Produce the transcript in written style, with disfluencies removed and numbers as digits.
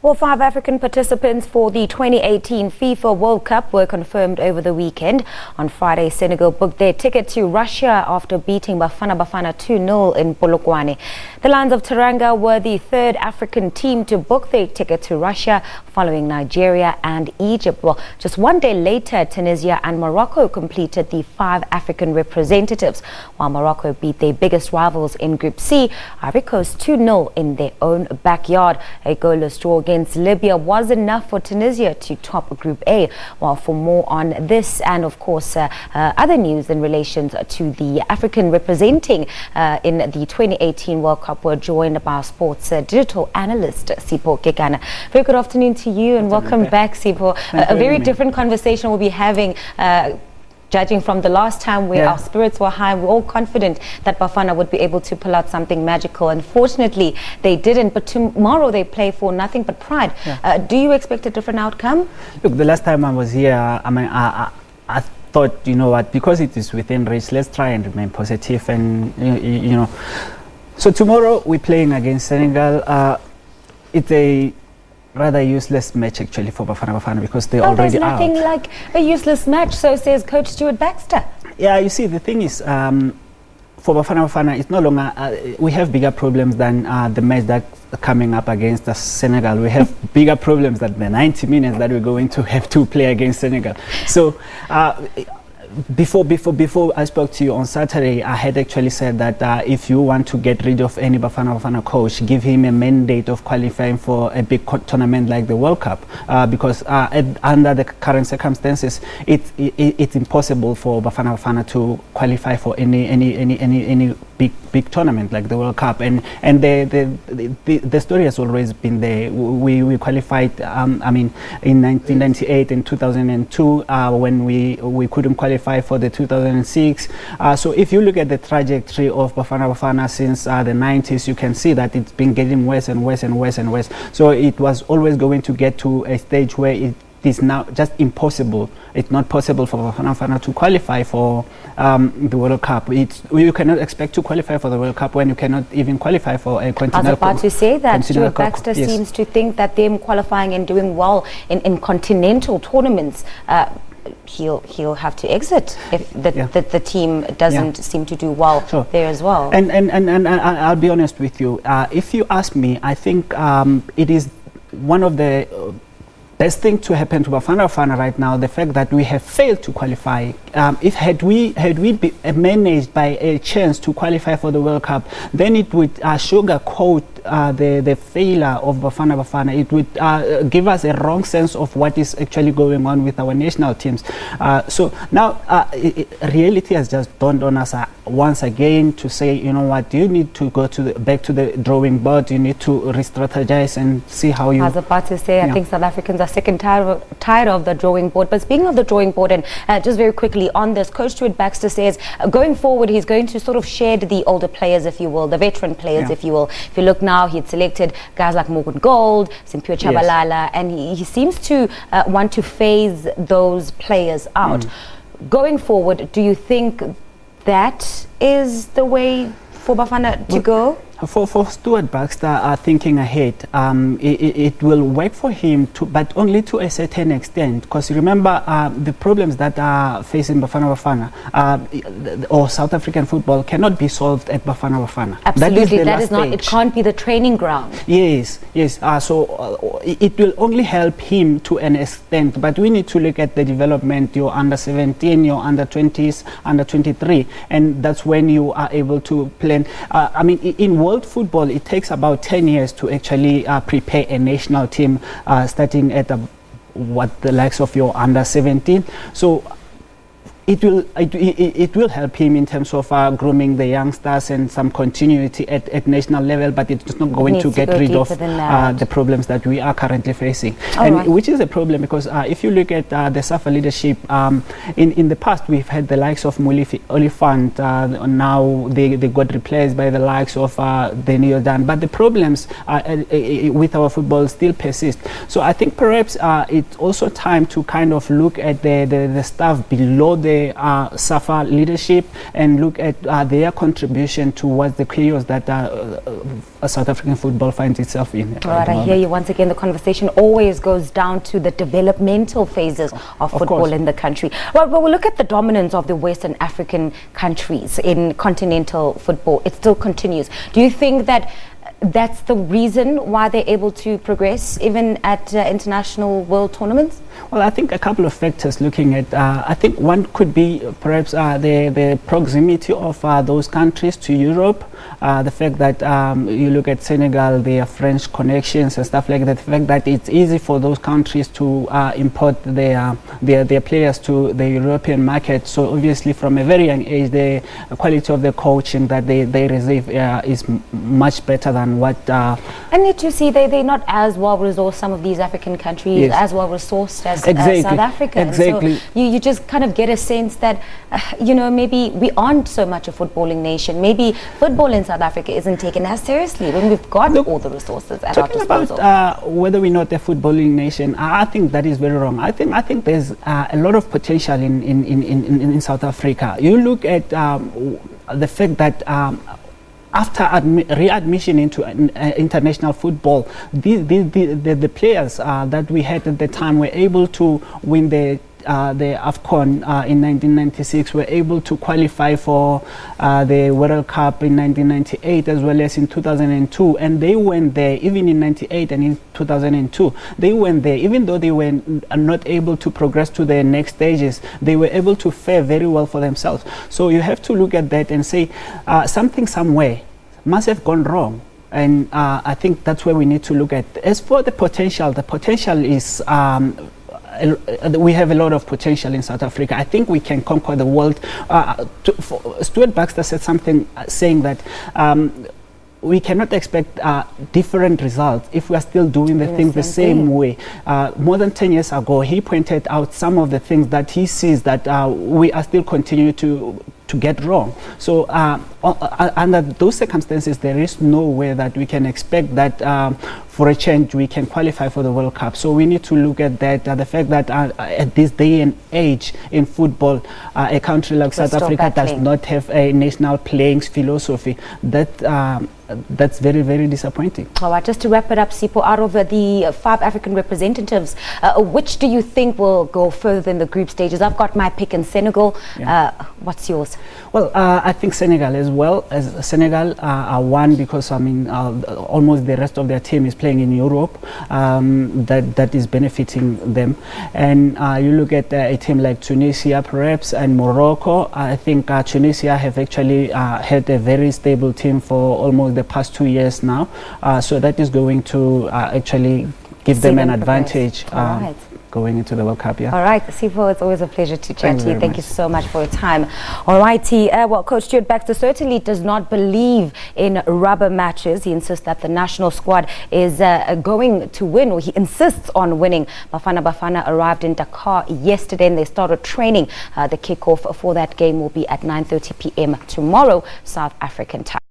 Well, 5 African participants for the 2018 FIFA World Cup were confirmed over the weekend. On Friday, Senegal booked their ticket to Russia after beating Bafana Bafana 2-0 in Polokwane. The Lions of Teranga were the 3rd African team to book their ticket to Russia, following Nigeria and Egypt. Well, just one day later, Tunisia and Morocco completed the 5 African representatives, while Morocco beat their biggest rivals in Group C, Ivory Coast 2-0 in their own backyard. A goalless draw against Lybia was enough for Tunisia to top Group A. While for more on this and of course other news in relation to the African representing in the 2018 World Cup, we're joined by our sports digital analyst Sipho Kekana. Very good afternoon to you and welcome back, Sipho. A very different conversation we'll be having judging from the last time where our spirits were high. We're all confident that Bafana would be able to pull out something magical. Unfortunately, they didn't, but tomorrow they play for nothing but pride. Do you expect a different outcome? Look, the last time I was here, I thought, you know what, because it is within reach, let's try and remain positive. And, you know, so tomorrow we're playing against Senegal. It's a rather useless match actually for Bafana Bafana because they're already out. There's nothing like a useless match, so says Coach Stuart Baxter. Yeah, you see, the thing is, for Bafana Bafana, it's no longer, we have bigger problems than the match that's coming up against Senegal. We have bigger problems than the 90 minutes that we're going to have to play against Senegal. So, before I spoke to you on Saturday, I had actually said that if you want to get rid of any Bafana Bafana coach, give him a mandate of qualifying for a big tournament like the World Cup, because under the current circumstances, it's impossible for Bafana Bafana to qualify for any big tournament like the World Cup. And the story has always been there. We qualified, I mean, in 1998 and 2002 when we couldn't qualify for the 2006. So if you look at the trajectory of Bafana Bafana since the 90s, you can see that it's been getting worse and worse and worse and worse. So it was always going to get to a stage where it is now just impossible. It's not possible for Bafana Bafana to qualify for the World Cup. You cannot expect to qualify for the World Cup when you cannot even qualify for a continental. I was about to say that Stuart Baxter seems to think that them qualifying and doing well in continental tournaments, he'll have to exit if the team doesn't seem to do well there as well. And I'll be honest with you. If you ask me, I think it is one of the best thing to happen to Bafana Bafana right now, the fact that we have failed to qualify. If had we been managed by a chance to qualify for the World Cup, then it would sugarcoat the failure of Bafana Bafana. It would give us a wrong sense of what is actually going on with our national teams. So now reality has just dawned on us once again to say, you know what, you need to go back to the drawing board. You need to re-strategize and see how you. I was about to say, I think South Africans are sick and tired of the drawing board. But speaking of the drawing board, and just very quickly on this, Coach Stuart Baxter says going forward he's going to sort of shed the older players, if you will, the veteran players, if you will. If you look now, he had selected guys like Morgan Gold, Simphiwe Tshabalala, and he seems to want to phase those players out. Going forward, do you think that is the way for Bafana to go? For Stuart Baxter, thinking ahead, it will work for him, but only to a certain extent. Because remember, the problems that are facing Bafana Bafana or South African football cannot be solved at Bafana Bafana. Absolutely, that is not. It can't be the training ground. Yes. So it will only help him to an extent. But we need to look at the development. Your under 17, your under 20s, under 23, and that's when you are able to plan. I mean, in world football, it takes about 10 years to actually prepare a national team, starting at what the likes of your under 17. So it will help him in terms of grooming the youngsters and some continuity at national level, but it's not going to get rid of the problems that we are currently facing, which is a problem because if you look at the SAFA leadership, in the past we've had the likes of Mulifi Oliphant, now they got replaced by the likes of Daniel Dan, but the problems with our football still persist. So I think perhaps it's also time to kind of look at the staff below the the SAFA leadership and look at their contribution towards the chaos that South African football finds itself in. All right, I hear you. Once again, the conversation always goes down to the developmental phases of football in the country. Well, we'll look at the dominance of the Western African countries in continental football. It still continues. Do you think that that's the reason why they're able to progress even at international world tournaments? Well, I think a couple of factors looking at, I think one could be perhaps the proximity of those countries to Europe, the fact that you look at Senegal, their French connections and stuff like that, the fact that it's easy for those countries to import their players to the European market. So obviously from a very young age, the quality of the coaching that they receive is much better than what... And yet you see they're not as well resourced, some of these African countries, as well resourced as South Africa. Exactly. So you just kind of get a sense that, maybe we aren't so much a footballing nation. Maybe football in South Africa isn't taken as seriously when we've got all the resources at our disposal. About whether we're not a footballing nation, I think that is very wrong. I think there's a lot of potential in South Africa. You look at the fact that after readmission into international football, the players that we had at the time were able to win the AFCON in 1996, were able to qualify for the World Cup in 1998 as well as in 2002, and they went there even in 98 and in 2002. They went there even though they were not able to progress to the next stages. They were able to fare very well for themselves. So you have to look at that and say something somewhere must have gone wrong. And I think that's where we need to look at. As for the potential is we have a lot of potential in South Africa. I think we can conquer the world. Stuart Baxter said something saying that we cannot expect different results if we are still doing the things the same way. More than 10 years ago, he pointed out some of the things that he sees that we are still continuing to get wrong. So under those circumstances, there is no way that we can expect that for a change we can qualify for the World Cup. So we need to look at that, the fact that at this day and age in football, a country like South Africa does not have a national playing philosophy. That's very, very disappointing. All right, just to wrap it up, Sipho, out of the 5 African representatives, which do you think will go further in the group stages? I've got my pick in Senegal. What's yours? Well, I think Senegal as well. As Senegal are one because almost the rest of their team is playing in Europe. That is benefiting them. And you look at a team like Tunisia, perhaps, and Morocco. I think Tunisia have actually had a very stable team for almost the past 2 years now. So that is going to actually give them an advantage. Going into the World Cup, All right, Sipho, it's always a pleasure to chat to you. Thank you so much for your time. All righty, well, Coach Stuart Baxter certainly does not believe in rubber matches. He insists that the national squad is going to win, or he insists on winning. Bafana Bafana arrived in Dakar yesterday and they started training. The kickoff for that game will be at 9:30 p.m. tomorrow, South African time.